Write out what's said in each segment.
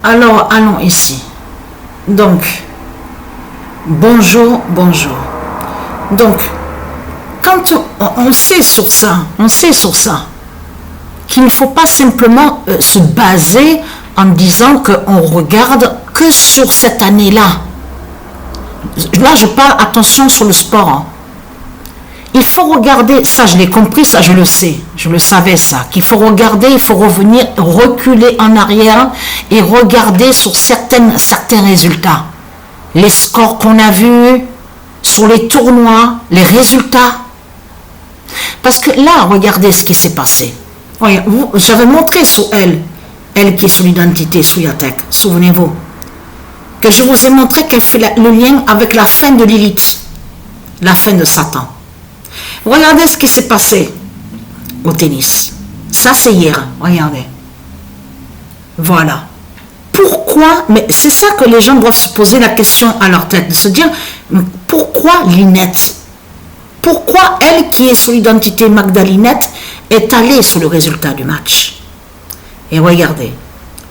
Alors, allons ici. Donc, bonjour, bonjour. Donc, quand on sait sur ça, qu'il ne faut pas simplement se baser en disant qu'on regarde que sur cette année-là. Là, je parle, attention, sur le sport. Hein. Il faut regarder, ça je l'ai compris, ça je le sais, je le savais ça, qu'il faut regarder, il faut revenir, reculer en arrière et regarder sur certains résultats. Les scores qu'on a vus, sur les tournois, les résultats. Parce que là, regardez ce qui s'est passé. J'avais montré sur elle qui est sur l'identité, sous Yatek, souvenez-vous, que je vous ai montré qu'elle fait le lien avec la fin de Lilith, la fin de Satan. Regardez ce qui s'est passé au tennis. Ça, c'est hier. Regardez. Voilà. Pourquoi? Mais c'est ça que les gens doivent se poser la question à leur tête. De se dire, pourquoi Linette? Pourquoi elle qui est sur l'identité Magdalinette est allée sur le résultat du match? Et regardez.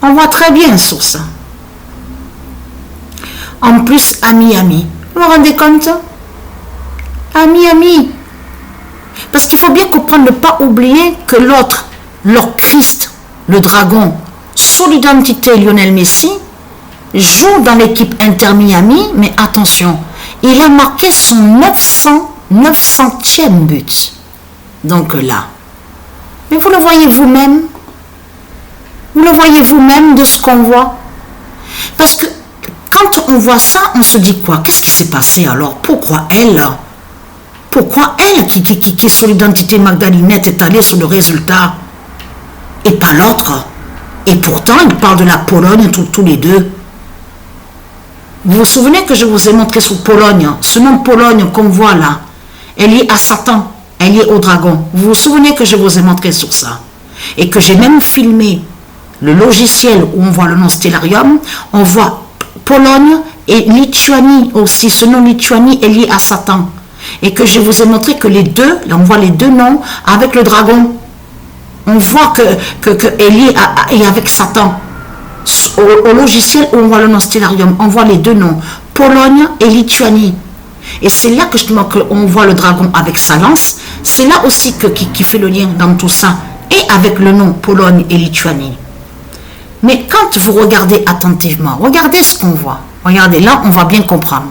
On voit très bien sur ça. En plus, à Miami. Vous vous rendez compte? À Miami. Parce qu'il faut bien comprendre, ne pas oublier que l'autre, leur Christ, le dragon, sous l'identité Lionel Messi, joue dans l'équipe Inter Miami, mais attention, il a marqué son 900e but. Donc là. Mais vous le voyez vous-même. Vous le voyez vous-même de ce qu'on voit. Parce que quand on voit ça, on se dit quoi? Qu'est-ce qui s'est passé alors? Pourquoi elle? Pourquoi elle, qui est sur l'identité Magdalinette, est allée sur le résultat et pas l'autre? Et pourtant, ils parlent de la Pologne tous les deux. Vous vous souvenez que je vous ai montré sur Pologne? Ce nom Pologne qu'on voit là, elle est à Satan, elle est au dragon. Vous vous souvenez que je vous ai montré sur ça? Et que j'ai même filmé le logiciel où on voit le nom Stellarium, on voit Pologne et Lituanie aussi. Ce nom Lituanie est lié à Satan. Et que je vous ai montré que les deux, là on voit les deux noms avec le dragon. On voit que Élie est avec Satan. Au logiciel où on voit le nom Stellarium, on voit les deux noms, Pologne et Lituanie. Et c'est là que justement qu'on voit le dragon avec sa lance. C'est là aussi qui fait le lien dans tout ça. Et avec le nom Pologne et Lituanie. Mais quand vous regardez attentivement, regardez ce qu'on voit. Regardez, là on va bien comprendre.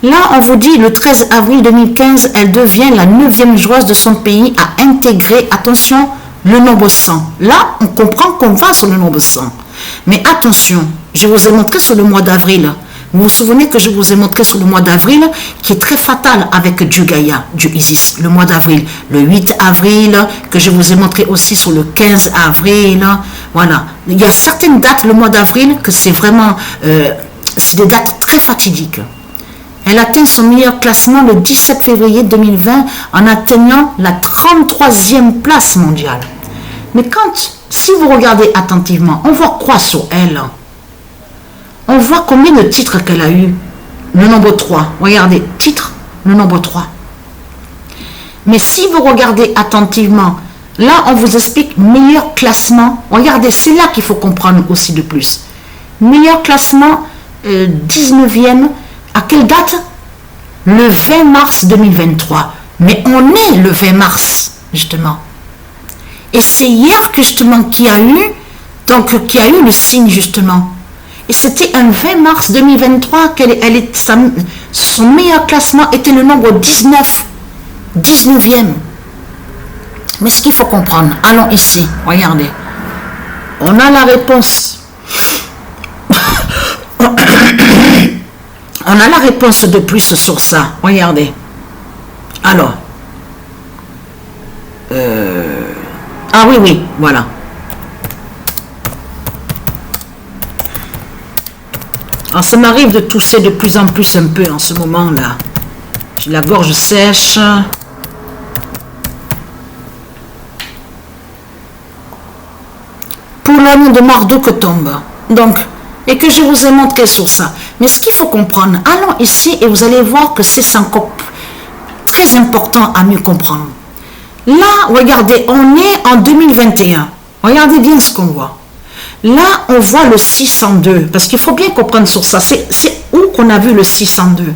Là, on vous dit, le 13 avril 2015, elle devient la 9e joueuse de son pays à intégrer, attention, le nombre 100. Là, on comprend qu'on va sur le nombre 100. Mais attention, je vous ai montré sur le mois d'avril. Vous vous souvenez que je vous ai montré sur le mois d'avril, qui est très fatal avec du Gaïa, du Isis. Le mois d'avril, le 8 avril, que je vous ai montré aussi sur le 15 avril. Voilà. Il y a certaines dates, le mois d'avril, que c'est vraiment, c'est des dates très fatidiques. Elle atteint son meilleur classement le 17 février 2020 en atteignant la 33e place mondiale. Mais si vous regardez attentivement, on voit quoi sur elle? On voit combien de titres qu'elle a eu. Le nombre 3. Regardez, titre, le nombre 3. Mais si vous regardez attentivement, là on vous explique meilleur classement. Regardez, c'est là qu'il faut comprendre aussi de plus. Meilleur classement, 19e. À quelle date? Le 20 mars 2023. Mais on est le 20 mars, justement. Et c'est hier que justement qui a eu le signe, justement. Et c'était un 20 mars 2023 son meilleur classement était le nombre 19. 19e. Mais ce qu'il faut comprendre, allons ici, regardez. On a la réponse. On a la réponse de plus sur ça. Regardez. Alors. Ah oui, voilà. Alors ça m'arrive de tousser de plus en plus un peu en ce moment-là. J'ai la gorge sèche. Pologne de Marduk tombe. Donc, et que je vous ai montré sur ça. Mais ce qu'il faut comprendre, allons ici et vous allez voir que c'est encore très important à mieux comprendre. Là, regardez, on est en 2021. Regardez bien ce qu'on voit. Là, on voit le 602, parce qu'il faut bien comprendre sur ça. C'est où qu'on a vu le 602?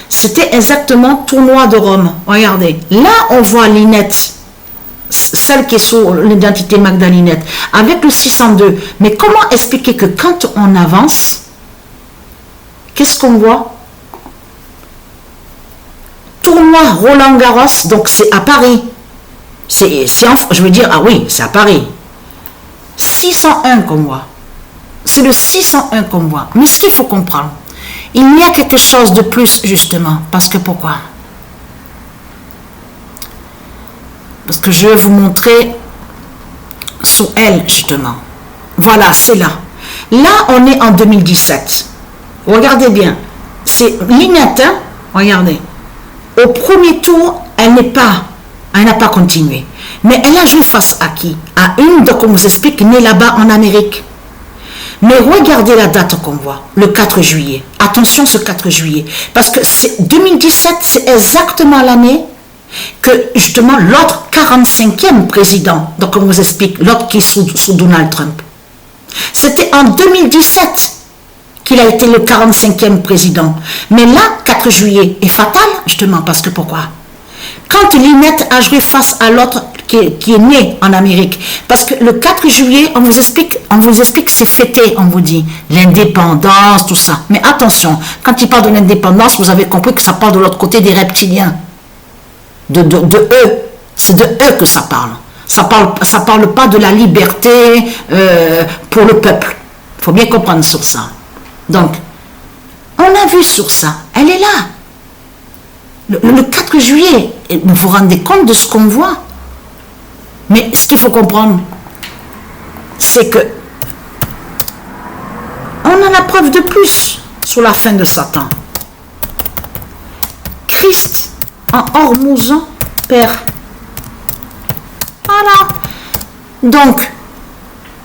C'était exactement Tournoi de Rome. Regardez, là, on voit Linette, celle qui est sous l'identité Magdalinette, avec le 602. Mais comment expliquer que quand on avance, qu'est-ce qu'on voit? Tournoi Roland-Garros, donc c'est à Paris. Je veux dire, ah oui, c'est à Paris. 601 qu'on voit. C'est le 601 qu'on voit. Mais ce qu'il faut comprendre, il y a quelque chose de plus, justement. Parce que pourquoi? Parce que je vais vous montrer sous elle, justement. Voilà, c'est là. Là, on est en 2017. Regardez bien. C'est Linette, hein? Regardez. Au premier tour, elle n'a pas continué. Mais elle a joué face à qui? À une, donc on vous explique, née là-bas en Amérique. Mais regardez la date qu'on voit, le 4 juillet. Attention ce 4 juillet. Parce que 2017, c'est exactement l'année que justement l'autre 45e président, donc on vous explique, l'autre qui est sous Donald Trump. C'était en 2017 qu'il a été le 45e président. Mais là, 4 juillet est fatal, justement, parce que pourquoi? Quand Linette a joué face à l'autre qui est né en Amérique, parce que le 4 juillet, on vous explique c'est fêté, on vous dit, l'indépendance, tout ça. Mais attention, quand il parle de l'indépendance, vous avez compris que ça parle de l'autre côté des reptiliens, de eux. C'est de eux que ça parle. Ça parle pas de la liberté pour le peuple. Il faut bien comprendre sur ça. Donc, on a vu sur ça, elle est là. Le 4 juillet, vous vous rendez compte de ce qu'on voit? Mais ce qu'il faut comprendre, c'est que on a la preuve de plus sur la fin de Satan. Christ en Hormuz perd. Voilà. Donc,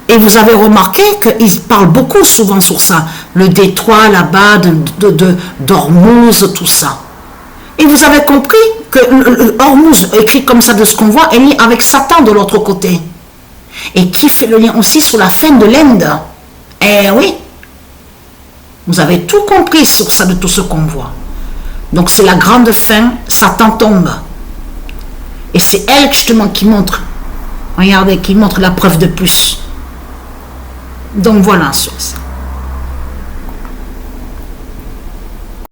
et vous avez remarqué qu'ils parlent beaucoup souvent sur ça. Le détroit là-bas, d'Hormuz, tout ça. Et vous avez compris que Hormuz, écrit comme ça de ce qu'on voit, est lié avec Satan de l'autre côté. Et qui fait le lien aussi sur la fin de l'Inde. Eh oui. Vous avez tout compris sur ça, de tout ce qu'on voit. Donc c'est la grande fin, Satan tombe. Et c'est elle justement qui montre, regardez, qui montre la preuve de plus. Donc voilà sur ça.